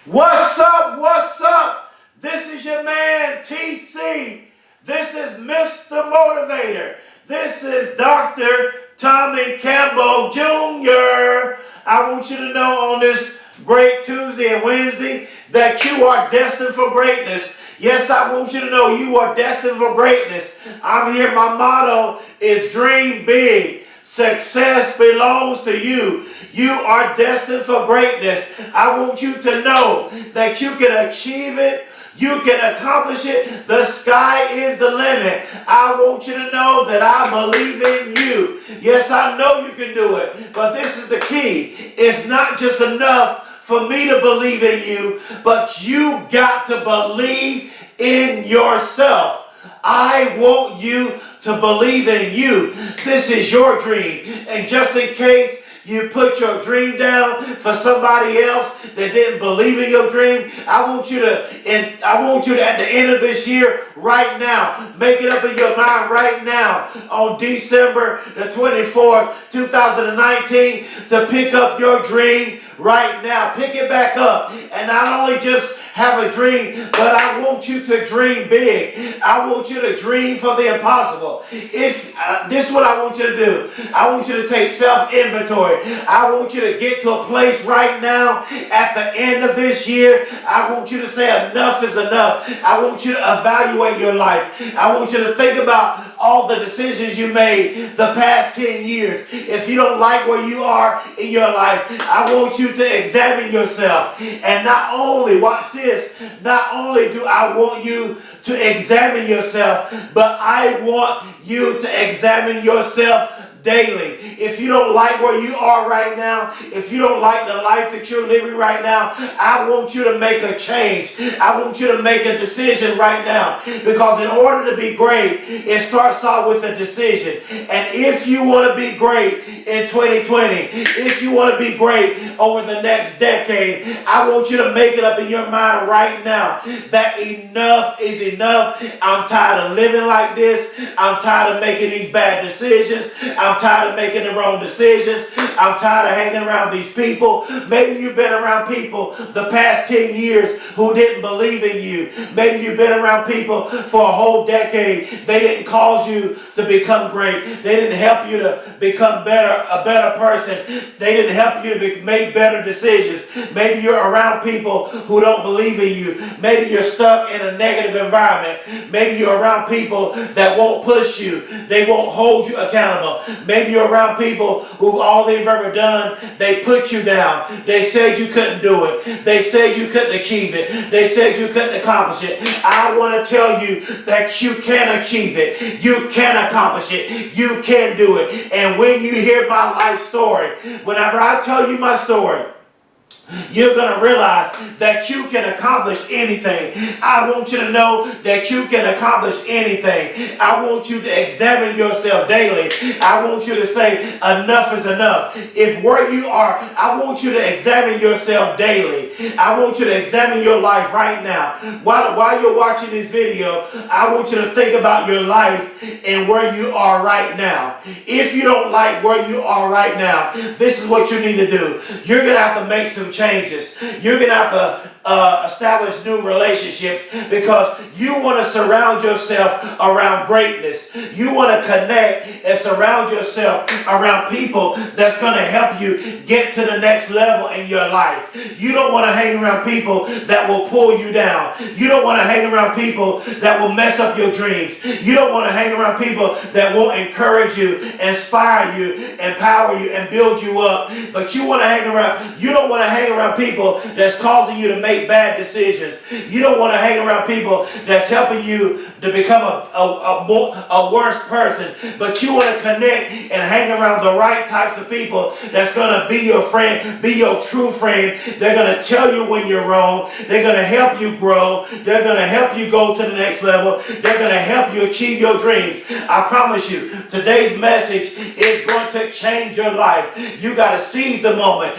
What's up? What's up? This is your man TC. This is Mr. Motivator. This is Dr. Tommy Campbell Jr. I want you to know on this great Tuesday and Wednesday that you are destined for greatness. Yes, I want you to know you are destined for greatness. I'm here. My motto is dream big. Success belongs to you. You are destined for greatness. I want you to know that you can achieve it. You can accomplish it. The sky is the limit. I want you to know that I believe in you. Yes, I know you can do it. But this is the key. It's not just enough for me to believe in you, but you got to believe in yourself. I want you to believe in you. This is your dream. And just in case you put your dream down for somebody else that didn't believe in your dream, I want you to at the end of this year, right now, make it up in your mind right now on December the 24th, 2019, to pick up your dream right now. Pick it back up. And not only just have a dream, but I want you to dream big. I want you to dream for the impossible. If this is what I want you to do. I want you to take self-inventory. I want you to get to a place right now at the end of this year. I want you to say enough is enough. I want you to evaluate your life. I want you to think about all the decisions you made the past 10 years. If you don't like where you are in your life, I want you to examine yourself. And not only, watch this, not only do I want you to examine yourself, but I want you to examine yourself daily. If you don't like where you are right now, if you don't like the life that you're living right now, I want you to make a change. I want you to make a decision right now. Because in order to be great, it starts off with a decision. And if you want to be great in 2020, if you want to be great over the next decade, I want you to make it up in your mind right now that enough is enough. I'm tired of living like this. I'm tired of making these bad decisions. I'm tired of making the wrong decisions. I'm tired of hanging around these people. Maybe you've been around people the past 10 years who didn't believe in you. Maybe you've been around people for a whole decade. They didn't cause you to become great. They didn't help you to become a better person. They didn't help you to make better decisions. Maybe you're around people who don't believe in you. Maybe you're stuck in a negative environment. Maybe you're around people that won't push you. They won't hold you accountable. Maybe you're around people who all they've ever done, they put you down. They said you couldn't do it. They said you couldn't achieve it. They said you couldn't accomplish it. I want to tell you that you can achieve it. You can accomplish it. You can do it. And when you hear my life story, whenever I tell you my story, you're going to realize that you can accomplish anything. I want you to know that you can accomplish anything. I want you to examine yourself daily. I want you to say enough is enough. If where you are, I want you to examine yourself daily. I want you to examine your life right now. While you're watching this video, I want you to think about your life and where you are right now. If you don't like where you are right now, this is what you need to do. You're going to have to make some changes. You're going to have to establish new relationships because you want to surround yourself around greatness. You want to connect and surround yourself around people that's going to help you get to the next level in your life. You don't want to hang around people that will pull you down. You don't want to hang around people that will mess up your dreams. You don't want to hang around people that will encourage you, inspire you, empower you, and build you up. But you want to you don't want to hang around people that's causing you to make bad decisions. You don't want to hang around people that's helping you to become a worse person. But you want to connect and hang around the right types of people that's going to be your friend, be your true friend. They're going to tell you when you're wrong. They're going to help you grow. They're going to help you go to the next level. They're going to help you achieve your dreams. I promise you, today's message is going to change your life. You got to seize the moment.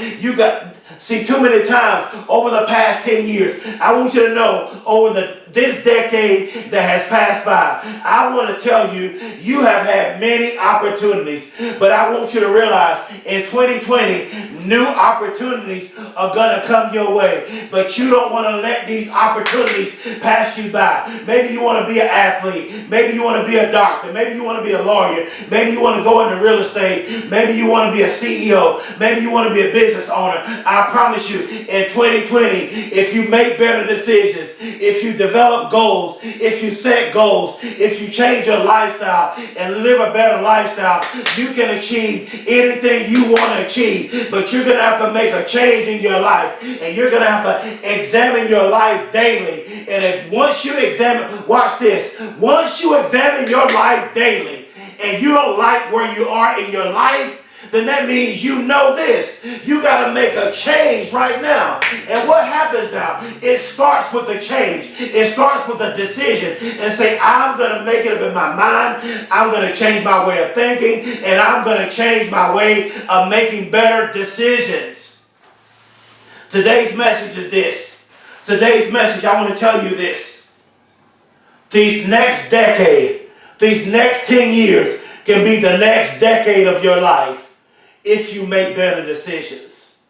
See, too many times over the past 10 years, I want you to know over this decade that has passed by, I want to tell you, you have had many opportunities, but I want you to realize in 2020, new opportunities are going to come your way, but you don't want to let these opportunities pass you by. Maybe you want to be an athlete. Maybe you want to be a doctor. Maybe you want to be a lawyer. Maybe you want to go into real estate. Maybe you want to be a CEO. Maybe you want to be a business owner. I promise you, in 2020, if you make better decisions, if you develop goals, if you set goals, if you change your lifestyle and live a better lifestyle, you can achieve anything you want to achieve. But you're going to have to make a change in your life, and you're going to have to examine your life daily. And if once you examine, watch this, once you examine your life daily and you don't like where you are in your life, then that means you know this. You got to make a change right now. And what happens now? It starts with a change. It starts with a decision. And say, I'm going to make it up in my mind. I'm going to change my way of thinking. And I'm going to change my way of making better decisions. Today's message is this. Today's message, I want to tell you this. These next decade, these next 10 years can be the next decade of your life if you make better decisions.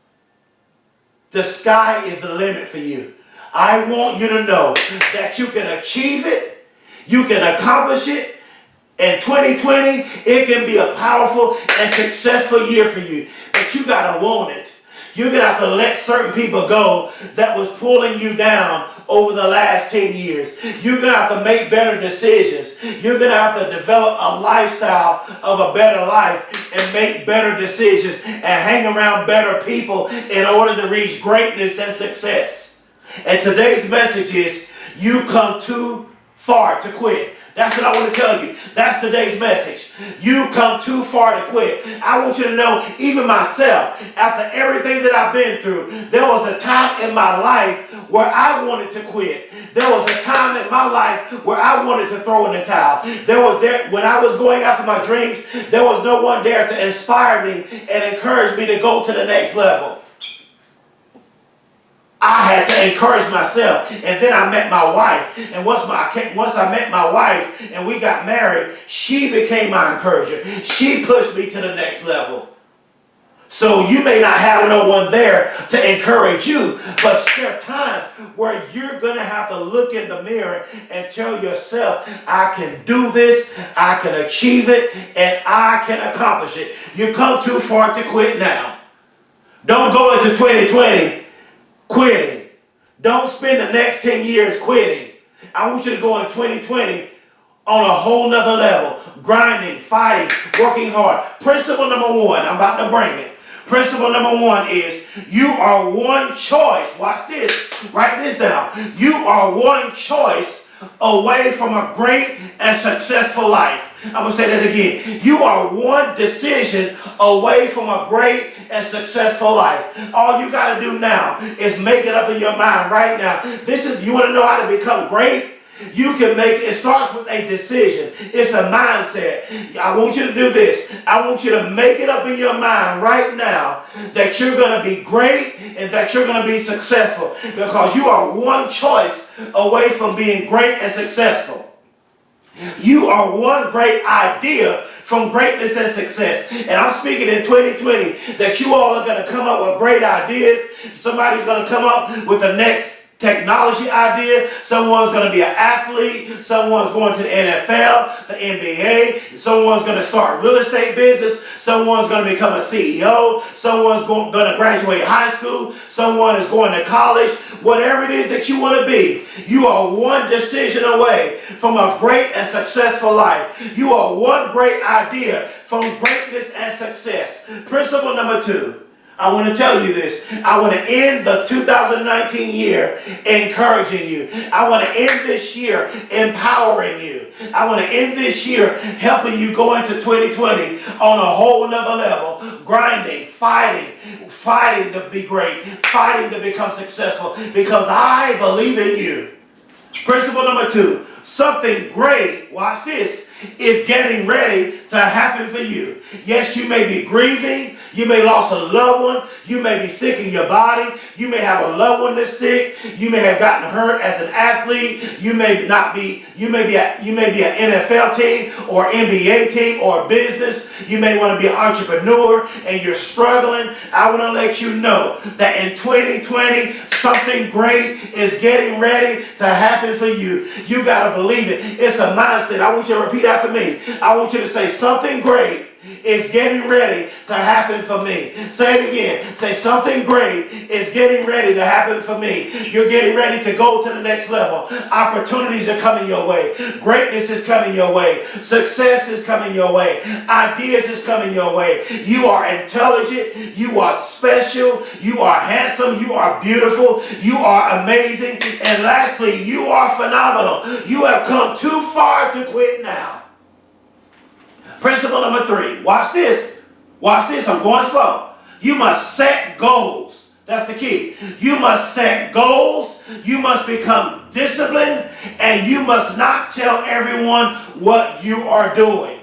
The sky is the limit for you. I want you to know that you can achieve it, you can accomplish it. In 2020, it can be a powerful and successful year for you, but you got to want it. You're going to have to let certain people go that was pulling you down over the last 10 years. You're going to have to make better decisions. You're going to have to develop a lifestyle of a better life and make better decisions and hang around better people in order to reach greatness and success. And today's message is, you come too far to quit. That's what I want to tell you. That's today's message. You come too far to quit. I want you to know, even myself, after everything that I've been through, there was a time in my life where I wanted to quit. There was a time in my life where I wanted to throw in the towel. When I was going after my dreams, there was no one there to inspire me and encourage me to go to the next level. I had to encourage myself. And then I met my wife. And once I met my wife and we got married, she became my encourager. She pushed me to the next level. So you may not have no one there to encourage you, but there are times where you're going to have to look in the mirror and tell yourself, I can do this, I can achieve it, and I can accomplish it. You come too far to quit now. Don't go into 2020 quitting. Don't spend the next 10 years quitting. I want you to go in 2020 on a whole nother level. Grinding, fighting, working hard. Principle number one, I'm about to bring it. Principle number one is, you are one choice. Watch this. Write this down. You are one choice away from a great and successful life. I'm going to say that again. You are one decision away from a great and successful life. All you got to do now is make it up in your mind right now. You want to know how to become great? You can make it. It starts with a decision. It's a mindset. I want you to do this. I want you to make it up in your mind right now that you're going to be great and that you're going to be successful, because you are one choice away from being great and successful. You are one great idea from greatness and success. And I'm speaking in 2020 that you all are going to come up with great ideas. Somebody's going to come up with the next technology idea. Someone's going to be an athlete. Someone's going to the NFL, the NBA. Someone's going to start real estate business. Someone's going to become a CEO. Someone's going to graduate high school. Someone is going to college. Whatever it is that you want to be, you are one decision away from a great and successful life. You are one great idea from greatness and success. Principle number two. I want to tell you this. I want to end the 2019 year encouraging you. I want to end this year empowering you. I want to end this year helping you go into 2020 on a whole nother level. Grinding, fighting to be great, fighting to become successful, because I believe in you. Principle number two. Something great, watch this, is getting ready to happen for you. Yes, you may be grieving. You may lost a loved one. You may be sick in your body. You may have a loved one that's sick. You may have gotten hurt as an athlete. You may not be. You may be an NFL team or NBA team or a business. You may want to be an entrepreneur and you're struggling. I want to let you know that in 2020, something great is getting ready to happen for you. You got to believe it. It's a mindset. I want you to repeat after me. I want you to say something great is getting ready to happen for me. Say it again. Say something great is getting ready to happen for me. You're getting ready to go to the next level. Opportunities are coming your way. Greatness is coming your way. Success is coming your way. Ideas is coming your way. You are intelligent. You are special. You are handsome. You are beautiful. You are amazing. And lastly, you are phenomenal. You have come too far to quit now. Principle number 3. Watch this. Watch this. I'm going slow. You must set goals. That's the key. You must set goals. You must become disciplined. And you must not tell everyone what you are doing.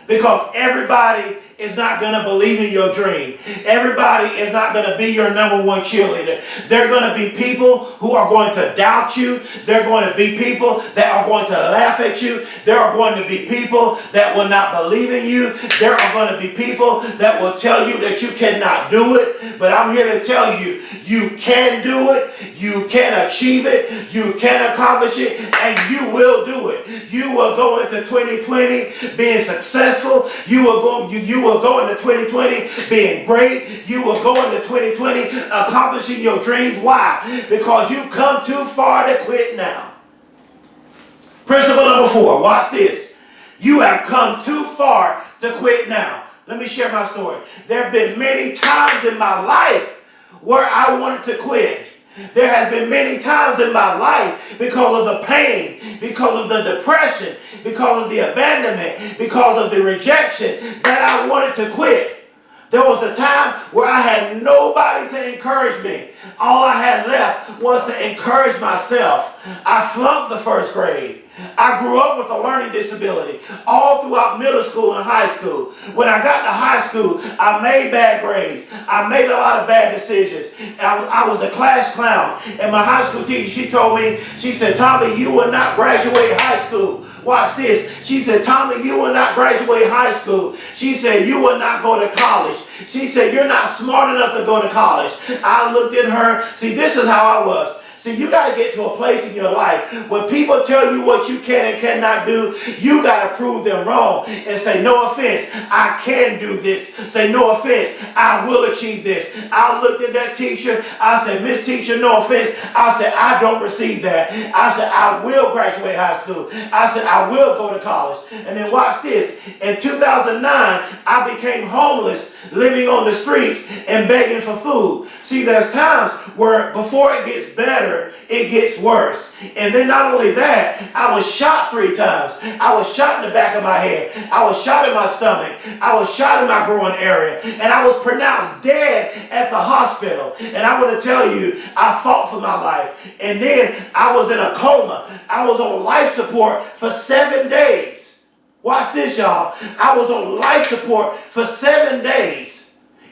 Because everybody is not going to believe in your dream. Everybody is not going to be your number one cheerleader. There are going to be people who are going to doubt you. There are going to be people that are going to laugh at you. There are going to be people that will not believe in you. There are going to be people that will tell you that you cannot do it. But I'm here to tell you, you can do it. You can achieve it. You can accomplish it. And you will do it. You will go into 2020 being successful. You will go into 2020 being great. You will go into 2020 accomplishing your dreams. Why? Because you've come too far to quit now. Principle number 4. Watch this. You have come too far to quit now. Let me share my story. There have been many times in my life where I wanted to quit. There has been many times in my life because of the pain, because of the depression, because of the abandonment, because of the rejection that I wanted to quit. There was a time where I had nobody to encourage me. All I had left was to encourage myself. I flunked the first grade. I grew up with a learning disability all throughout middle school and high school. When I got to high school, I made bad grades. I made a lot of bad decisions. I was a class clown. And my high school teacher, she told me, she said, "Tommy, you will not graduate high school." Watch this. She said, "Tommy, you will not graduate high school." She said, "You will not go to college." She said, "You're not smart enough to go to college." I looked at her. See, this is how I was. See, you got to get to a place in your life when people tell you what you can and cannot do, you got to prove them wrong and say, "No offense, I can do this." Say, "No offense, I will achieve this." I looked at that teacher. I said, "Miss Teacher, no offense." I said, "I don't receive that." I said, "I will graduate high school." I said, "I will go to college." And then watch this. In 2009, I became homeless, living on the streets and begging for food. See, there's times where before it gets better, it gets worse. And then not only that, I was shot 3 times. I was shot in the back of my head. I was shot in my stomach. I was shot in my groin area. And I was pronounced dead at the hospital. And I want to tell you, I fought for my life. And then I was in a coma. I was on life support for 7 days. Watch this, y'all. I was on life support for 7 days.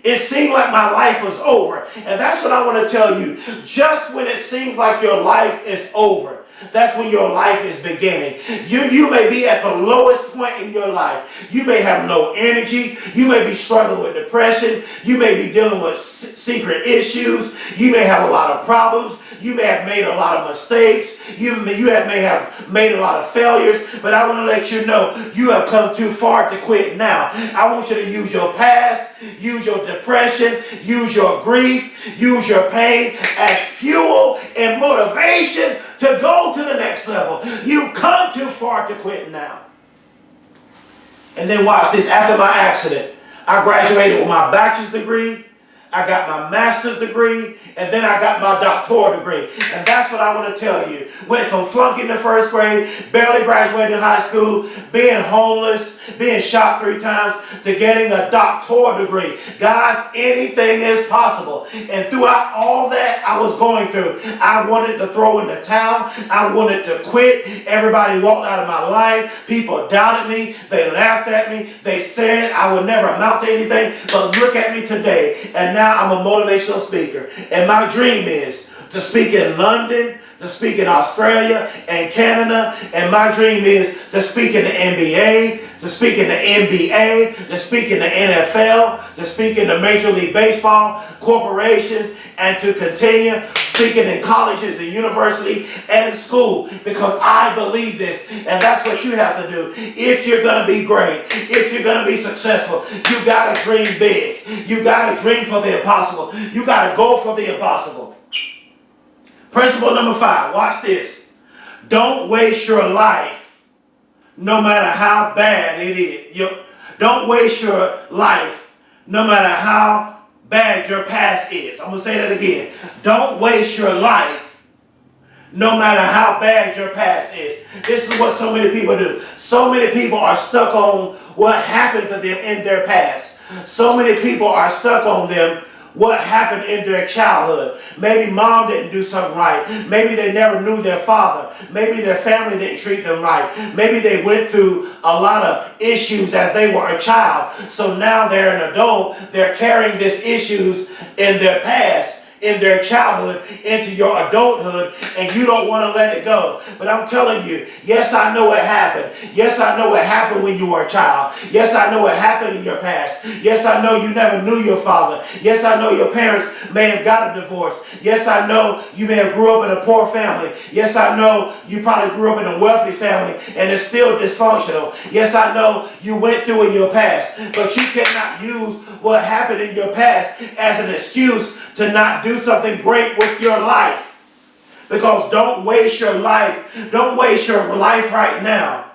It seemed like my life was over. And that's what I want to tell you. Just when it seems like your life is over, that's when your life is beginning. You may be at the lowest point in your life. You may have low energy. You may be struggling with depression. You may be dealing with secret issues. You may have a lot of problems. You may have made a lot of mistakes. You may have made a lot of failures. But I want to let you know, you have come too far to quit now. I want you to use your past, use your depression, use your grief, use your pain as fuel and motivation to go to the next level. You've come too far to quit now. And then watch this. After my accident, I graduated with my bachelor's degree. I got my master's degree, and then I got my doctoral degree. And that's what I want to tell you. Went from flunking the first grade, barely graduating high school, being homeless, being shot 3 times, to getting a doctoral degree. Guys, anything is possible. And throughout all that I was going through, I wanted to throw in the towel. I wanted to quit. Everybody walked out of my life. People doubted me. They laughed at me. They said I would never amount to anything. But look at me today. And now I'm a motivational speaker. And my dream is to speak in London, to speak in Australia and Canada. And my dream is to speak in the NBA, to speak in the NBA, to speak in the NFL, to speak in the Major League Baseball, corporations, and to continue speaking in colleges and university and school, because I believe this. And that's what you have to do. If you're going to be great, if you're going to be successful, you got to dream big. You got to dream for the impossible. You got to go for the impossible. Principle number 5, watch this. Don't waste your life no matter how bad it is. Don't waste your life no matter how bad your past is. I'm going to say that again. Don't waste your life no matter how bad your past is. This is what so many people do. So many people are stuck on what happened to them in their past. So many people are stuck on them what happened in their childhood. Maybe mom didn't do something right. Maybe they never knew their father. Maybe their family didn't treat them right. Maybe they went through a lot of issues as they were a child. So now they're an adult. They're carrying these issues in their past, in their childhood, into your adulthood, and you don't want to let it go. But I'm telling you, yes, I know what happened. Yes, I know what happened when you were a child. Yes, I know what happened in your past. Yes, I know you never knew your father. Yes, I know your parents may have got a divorce. Yes, I know you may have grew up in a poor family. Yes, I know you probably grew up in a wealthy family and it's still dysfunctional. Yes, I know you went through in your past, but you cannot use what happened in your past as an excuse to not do something great with your life. Because don't waste your life. Don't waste your life right now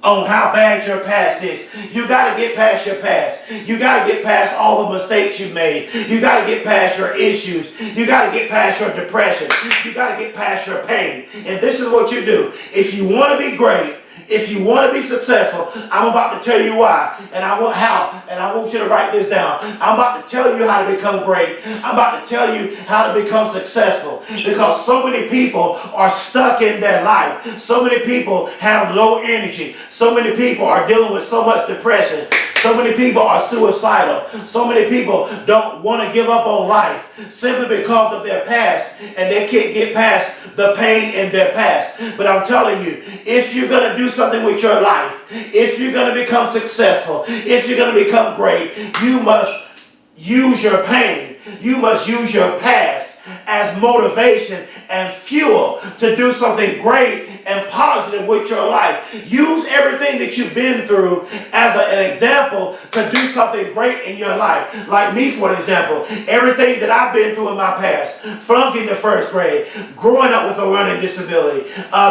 on how bad your past is. You got to get past your past. You got to get past all the mistakes you made. You got to get past your issues. You got to get past your depression. You got to get past your pain. And this is what you do. If you want to be great, if you want to be successful, I'm about to tell you why, and I want how, and I want you to write this down. I'm about to tell you how to become great. I'm about to tell you how to become successful, because so many people are stuck in their life. So many people have low energy. So many people are dealing with so much depression. So many people are suicidal. So many people don't want to give up on life simply because of their past, and they can't get past the pain in their past. But I'm telling you, if you're going to do something with your life, if you're going to become successful, if you're going to become great, you must use your pain. You must use your past as motivation and fuel to do something great and positive with your life. Use everything that you've been through as an example to do something great in your life. Like me, for example, everything that I've been through in my past, flunking the first grade, growing up with a learning disability,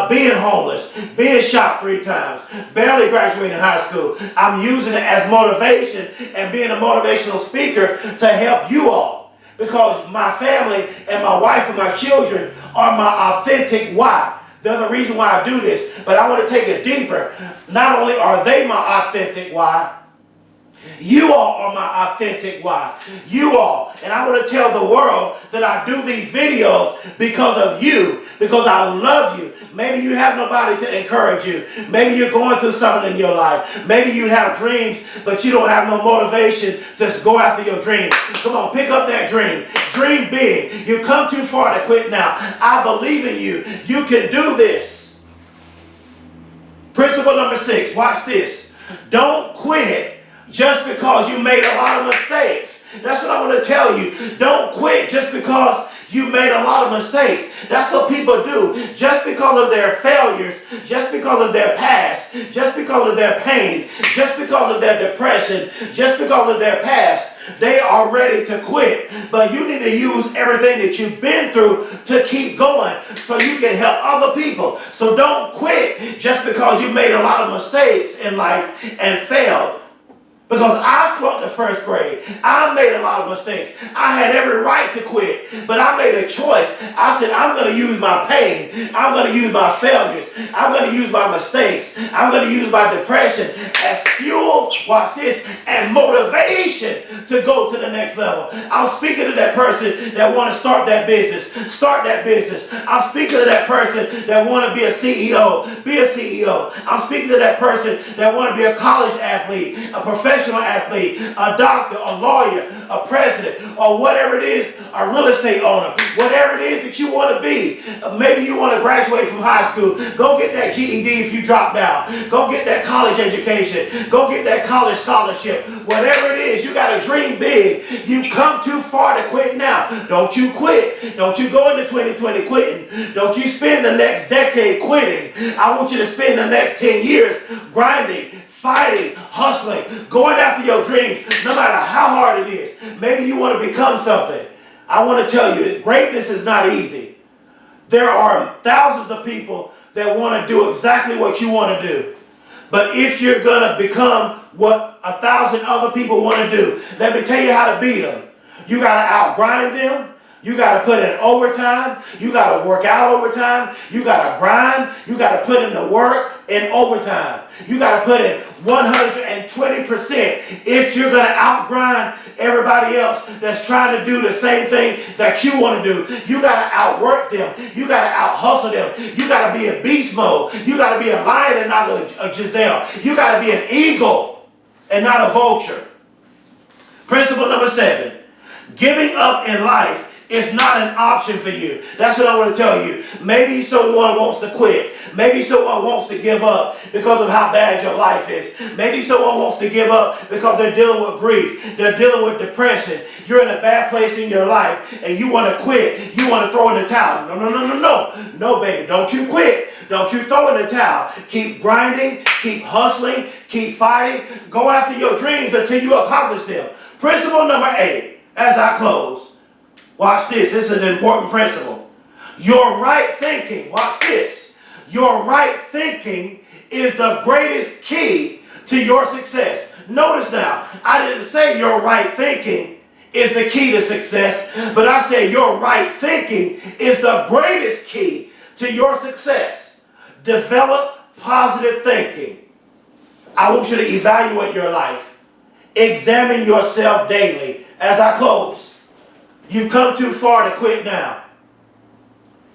being homeless, being shot 3 times, barely graduating high school, I'm using it as motivation and being a motivational speaker to help you all. Because my family and my wife and my children are my authentic why. They're the reason why I do this. But I want to take it deeper. Not only are they my authentic why, you all are my authentic why. You all. And I want to tell the world that I do these videos because of you. Because I love you. Maybe you have nobody to encourage you. Maybe you're going through something in your life. Maybe you have dreams, but you don't have no motivation to go after your dreams. Come on, pick up that dream. Dream big. You come too far to quit now. I believe in you. You can do this. Principle number 6. Watch this. Don't quit just because you made a lot of mistakes. That's what I want to tell you. Don't quit just because you made a lot of mistakes. That's what people do. Just because of their failures, just because of their past, just because of their pain, just because of their depression, just because of their past, they are ready to quit. But you need to use everything that you've been through to keep going so you can help other people. So don't quit just because you made a lot of mistakes in life and failed. Because I I flunked the first grade. I made a lot of mistakes. I had every right to quit, but I made a choice. I said, I'm going to use my pain. I'm going to use my failures. I'm going to use my mistakes. I'm going to use my depression as fuel, watch this, and motivation to go to the next level. I'm speaking to that person that want to start that business. Start that business. I'm speaking to that person that want to be a CEO. Be a CEO. I'm speaking to that person that want to be a college athlete, a professional athlete, a doctor, a lawyer, a president, or whatever it is, a real estate owner, whatever it is that you want to be. Maybe you want to graduate from high school. Go get that GED if you dropped out. Go get that college education. Go get that college scholarship. Whatever it is, you got to dream big. You've come too far to quit now. Don't you quit. Don't you go into 2020 quitting. Don't you spend the next decade quitting. I want you to spend the next 10 years grinding, fighting, hustling, going after your dreams, no matter how hard it is. Maybe you want to become something. I want to tell you, greatness is not easy. There are thousands of people that want to do exactly what you want to do. But if you're going to become what 1,000 other people want to do, let me tell you how to beat them. You got to outgrind them. You got to put in overtime. You got to work out overtime. You got to grind. You got to put in the work in overtime. You got to put in 120% if you're going to outgrind everybody else that's trying to do the same thing that you want to do. You got to outwork them. You got to out-hustle them. You got to be in beast mode. You got to be a lion and not a gazelle. You got to be an eagle and not a vulture. Principle number 7. Giving up in life is not an option for you. That's what I want to tell you. Maybe someone wants to quit. Maybe someone wants to give up because of how bad your life is. Maybe someone wants to give up because they're dealing with grief. They're dealing with depression. You're in a bad place in your life and you want to quit. You want to throw in the towel. No, no, no, no, no. No, baby, don't you quit. Don't you throw in the towel. Keep grinding, keep hustling, keep fighting. Go after your dreams until you accomplish them. Principle number 8, as I close. Watch this. This is an important principle. Your right thinking, watch this. Your right thinking is the greatest key to your success. Notice now, I didn't say your right thinking is the key to success, but I said your right thinking is the greatest key to your success. Develop positive thinking. I want you to evaluate your life. Examine yourself daily. As I close. You've come too far to quit now.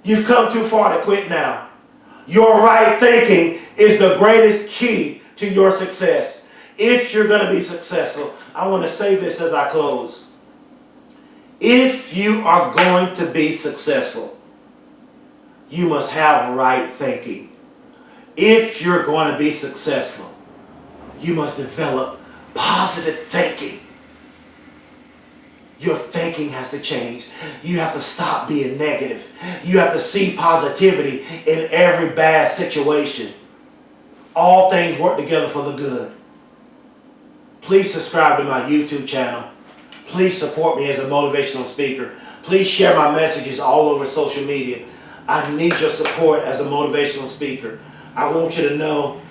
You've come too far to quit now. Your right thinking is the greatest key to your success. If you're going to be successful, I want to say this as I close. If you are going to be successful, you must have right thinking. If you're going to be successful, you must develop positive thinking. Your thinking has to change. You have to stop being negative. You have to see positivity in every bad situation. All things work together for the good. Please subscribe to my YouTube channel. Please support me as a motivational speaker. Please share my messages all over social media. I need your support as a motivational speaker. I want you to know,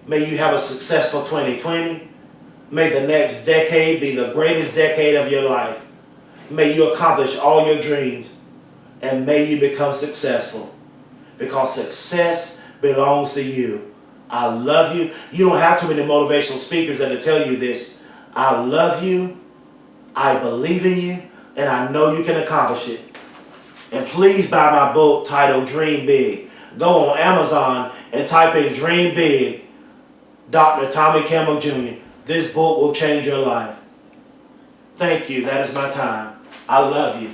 may you have a successful 2020. May the next decade be the greatest decade of your life. May you accomplish all your dreams. And may you become successful. Because success belongs to you. I love you. You don't have too many motivational speakers that'll tell you this. I love you. I believe in you. And I know you can accomplish it. And please buy my book titled Dream Big. Go on Amazon and type in Dream Big, Dr. Tommy Campbell Jr. This book will change your life. Thank you. That is my time. I love you.